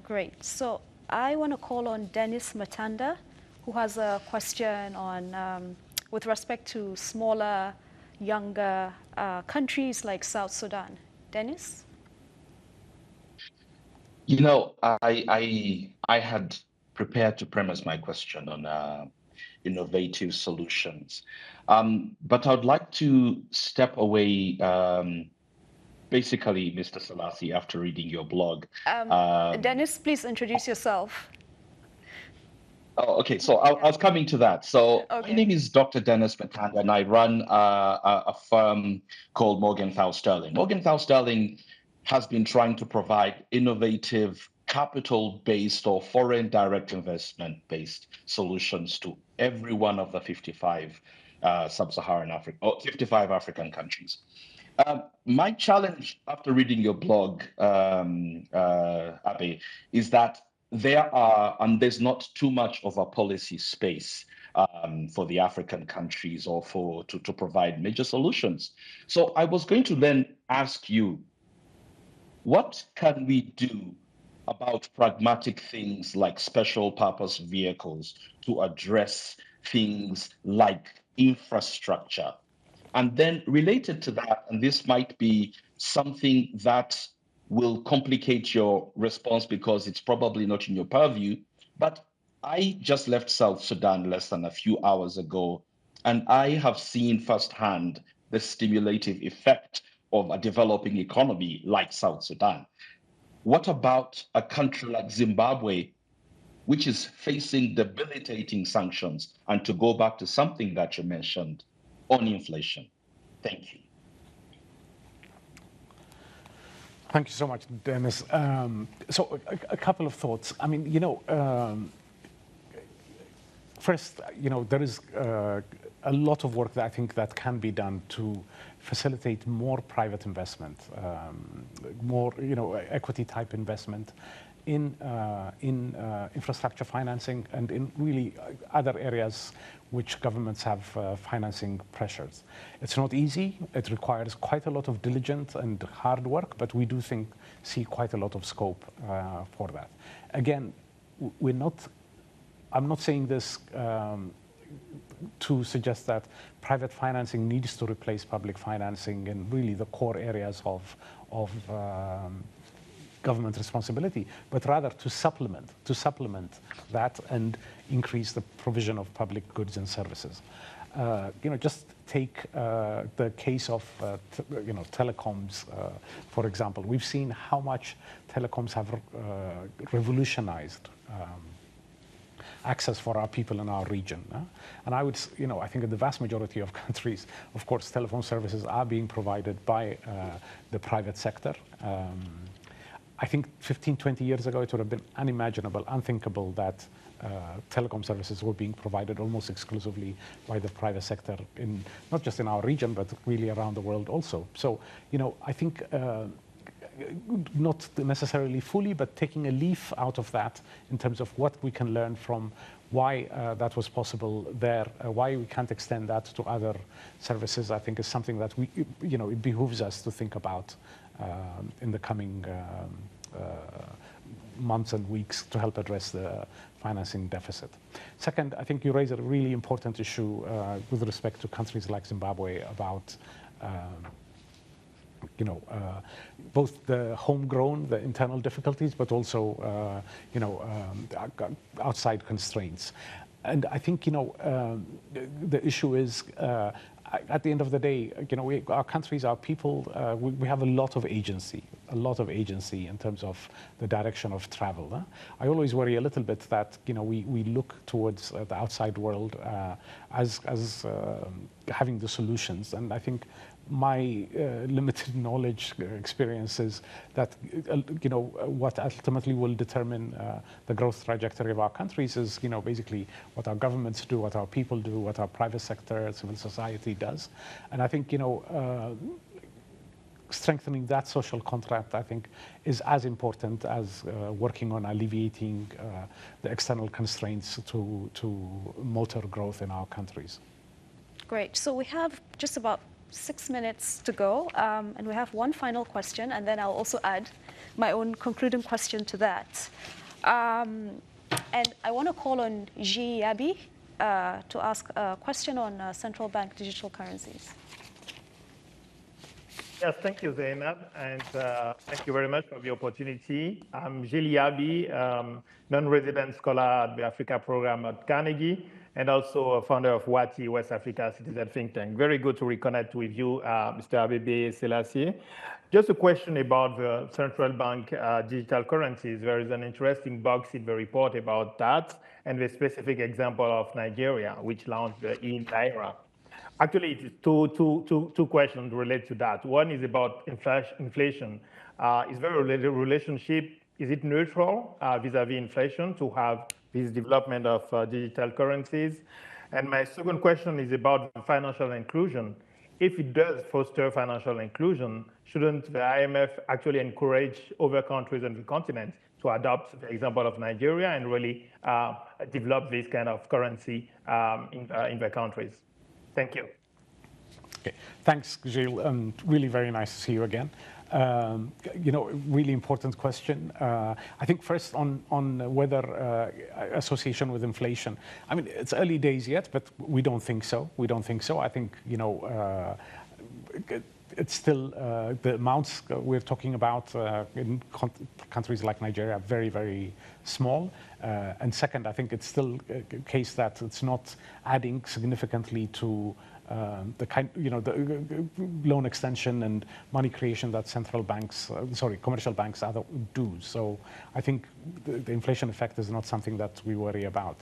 Great. So I want to call on Dennis Matanda, who has a question on with respect to smaller, younger countries like South Sudan. Dennis? I had prepared to premise my question on innovative solutions, but I would like to step away. Basically, Mr. Selassie, after reading your blog. Dennis, please introduce yourself. Oh, okay. So I was coming to that. So My name is Dr. Dennis Matanda, and I run a firm called Morgenthau Sterling. Morgenthau Sterling has been trying to provide innovative capital-based or foreign direct investment-based solutions to every one of the 55 sub-Saharan Africa, or 55 African countries. My challenge after reading your blog, Abe, is that there's not too much of a policy space for the African countries or to provide major solutions. So I was going to then ask you, what can we do about pragmatic things like special purpose vehicles to address things like infrastructure? And then related to that, and this might be something that will complicate your response because it's probably not in your purview. But I just left South Sudan less than a few hours ago, and I have seen firsthand the stimulative effect of a developing economy like South Sudan. What about a country like Zimbabwe, which is facing debilitating sanctions? And to go back to something that you mentioned on inflation. Thank you. Thank you so much, Dennis. So a couple of thoughts. I mean, first, there is a lot of work that I think that can be done to facilitate more private investment, more, equity type investment in infrastructure financing and in really other areas which governments have financing pressures. It's not easy. It requires quite a lot of diligence and hard work, but we do see quite a lot of scope for that. Again, I'm not saying this to suggest that private financing needs to replace public financing in really the core areas of government responsibility, but rather to supplement that and increase the provision of public goods and services. Just take the case of telecoms, for example. We've seen how much telecoms have revolutionized access for our people in our region. And I think in the vast majority of countries, of course, telephone services are being provided by the private sector. I think 15, 20 years ago, it would have been unimaginable, unthinkable that telecom services were being provided almost exclusively by the private sector, not just in our region, but really around the world also. So, I think not necessarily fully, but taking a leaf out of that in terms of what we can learn from why that was possible there, why we can't extend that to other services, I think is something that it behooves us to think about in the coming months and weeks to help address the financing deficit. Second, I think you raise a really important issue with respect to countries like Zimbabwe about both the homegrown, the internal difficulties, but also outside constraints. And I think the issue is at the end of the day, our countries, our people, we have a lot of agency in terms of the direction of travel. I always worry a little bit that we look towards the outside world as having the solutions, and I think my limited knowledge experiences that what ultimately will determine the growth trajectory of our countries is basically what our governments do, what our people do, what our private sector, civil society does. And I think strengthening that social contract, I think, is as important as working on alleviating the external constraints to motor growth in our countries. Great. So we have just about 6 minutes to go, and we have one final question, and then I'll also add my own concluding question to that. And I want to call on Ji Yabi to ask a question on central bank digital currencies. Yes, thank you, Zainab, and thank you very much for the opportunity. I'm Gilles Yabi, non-resident scholar at the Africa Program at Carnegie, and also a founder of WATI, West Africa Citizen Think Tank. Very good to reconnect with you, Mr. Abebe Selassie. Just a question about the central bank digital currencies. There is an interesting box in the report about that, and the specific example of Nigeria, which launched the e-Naira. Actually, it is two questions related to that. One is about inflation. Is there a relationship? Is it neutral vis-a-vis inflation to have this development of digital currencies? And my second question is about financial inclusion. If it does foster financial inclusion, shouldn't the IMF actually encourage other countries on the continent to adopt the example of Nigeria and really develop this kind of currency in their countries? Thank you. Okay. Thanks, Gilles, and really very nice to see you again. Really important question. I think first on whether association with inflation. I mean, it's early days yet, but we don't think so. I think, it's still, the amounts we're talking about in countries like Nigeria are very, very small. And second, I think it's still a case that it's not adding significantly to the loan extension and money creation that central banks, commercial banks do. So I think the inflation effect is not something that we worry about.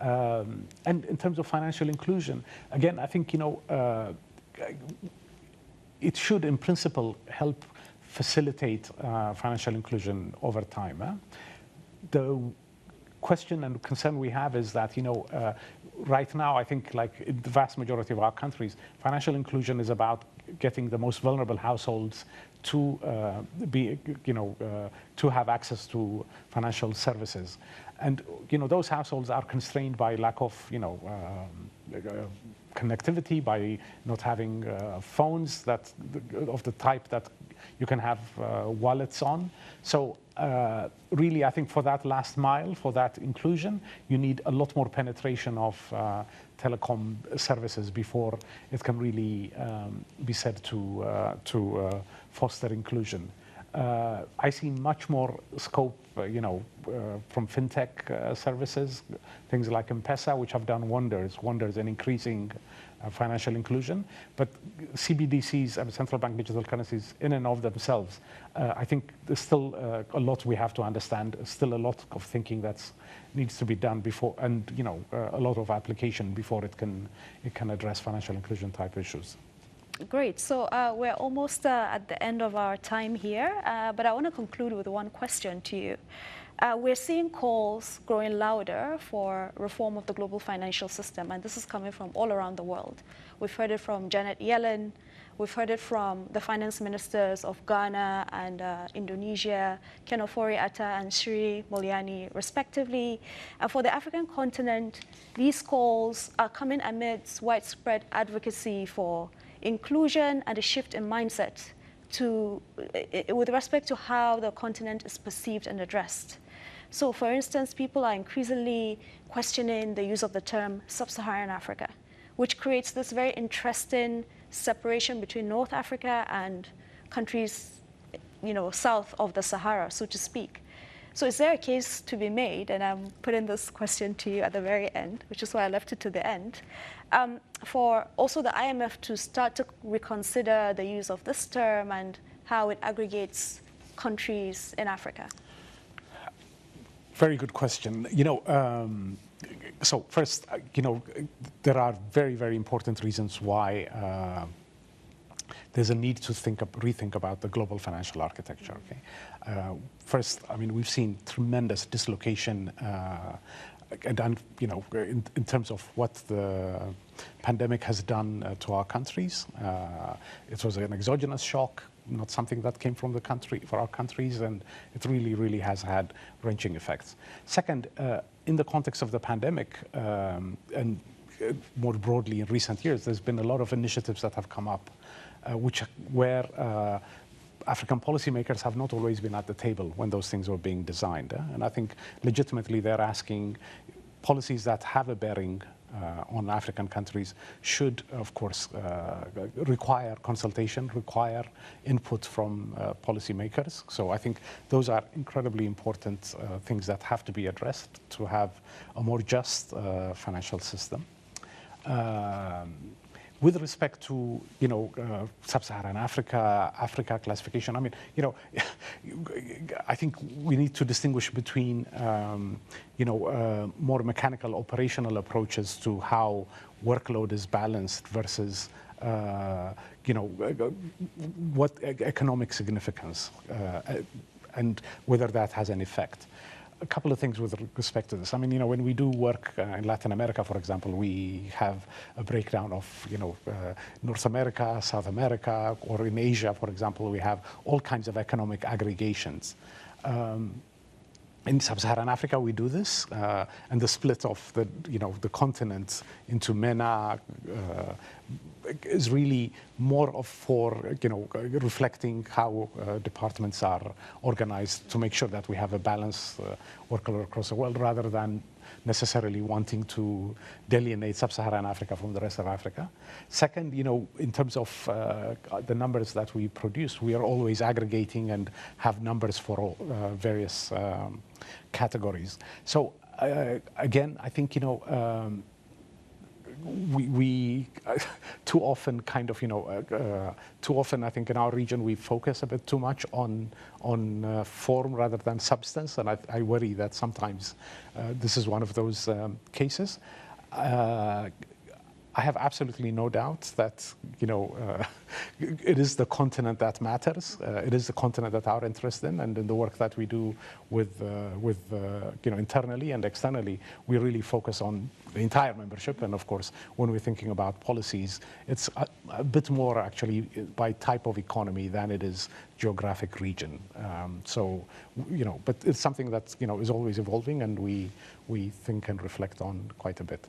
And in terms of financial inclusion, again, I think, it should, in principle, help facilitate financial inclusion over time. The question and concern we have is that, right now, I think, like in the vast majority of our countries, financial inclusion is about getting the most vulnerable households to to have access to financial services. And, those households are constrained by lack of, connectivity, by not having phones of the type that you can have wallets on. So really, I think for that last mile, for that inclusion, you need a lot more penetration of telecom services before it can really be said to foster inclusion. I see much more scope, from fintech services, things like M-Pesa, which have done wonders in increasing financial inclusion. But CBDCs, central bank digital currencies, in and of themselves, I think there's still a lot we have to understand. Still a lot of thinking that needs to be done before, and a lot of application before it can address financial inclusion type issues. Great. So we're almost at the end of our time here, but I want to conclude with one question to you. We're seeing calls growing louder for reform of the global financial system, and this is coming from all around the world. We've heard it from Janet Yellen. We've heard it from the finance ministers of Ghana and Indonesia, Ken Ofori-Atta and Sri Mulyani, respectively. And for the African continent, these calls are coming amidst widespread advocacy for inclusion and a shift in mindset with respect to how the continent is perceived and addressed. So, for instance, people are increasingly questioning the use of the term sub-Saharan Africa, which creates this very interesting separation between North Africa and countries, south of the Sahara, so to speak. So is there a case to be made, and I'm putting this question to you at the very end, which is why I left it to the end, for also the IMF to start to reconsider the use of this term and how it aggregates countries in Africa? Very good question. So first, there are very, very important reasons why there's a need to rethink about the global financial architecture. Okay? First, we've seen tremendous dislocation, and in terms of what the pandemic has done to our countries. It was an exogenous shock, not something that came from the country for our countries, and it really, really has had wrenching effects. Second, in the context of the pandemic, and more broadly in recent years, there's been a lot of initiatives that have come up, where African policymakers have not always been at the table when those things were being designed. And I think legitimately they're asking policies that have a bearing on African countries should, of course, require consultation, require input from policymakers. So I think those are incredibly important things that have to be addressed to have a more just financial system. With respect to, sub-Saharan Africa classification, I think we need to distinguish between, more mechanical operational approaches to how workload is balanced versus, what economic significance and whether that has an effect. A couple of things with respect to this. When we do work in Latin America, for example, we have a breakdown of, North America, South America, or in Asia, for example, we have all kinds of economic aggregations. In Sub-Saharan Africa, we do this, and the split of the continent into MENA is really more for reflecting how departments are organized to make sure that we have a balanced workload across the world, rather than necessarily wanting to delineate sub-Saharan Africa from the rest of Africa. Second, in terms of the numbers that we produce, we are always aggregating and have numbers for all, various categories. So again, I think we too often too often I think in our region we focus a bit too much on form rather than substance, and I worry that sometimes this is one of those cases. I have absolutely no doubt that it is the continent that matters. It is the continent that our interest in, and in the work that we do with internally and externally, we really focus on the entire membership. And of course, when we're thinking about policies, it's a bit more actually by type of economy than it is geographic region. But it's something that is always evolving, and we think and reflect on quite a bit.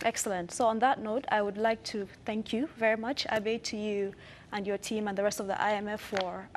Excellent. So on that note, I would like to thank you very much, Abe, to you and your team and the rest of the IMF for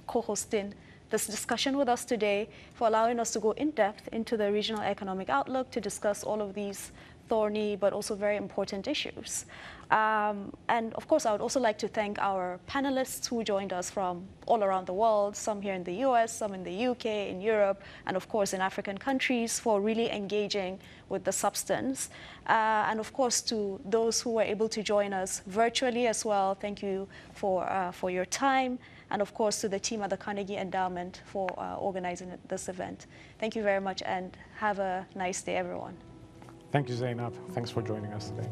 co-hosting this discussion with us today, for allowing us to go in depth into the regional economic outlook to discuss all of these thorny but also very important issues. And of course, I would also like to thank our panelists who joined us from all around the world, some here in the US, some in the UK, in Europe, and of course in African countries, for really engaging with the substance. And of course, to those who were able to join us virtually as well, thank you for your time. And of course, to the team at the Carnegie Endowment for organizing this event. Thank you very much, and have a nice day, everyone. Thank you, Zainab. Thanks for joining us today.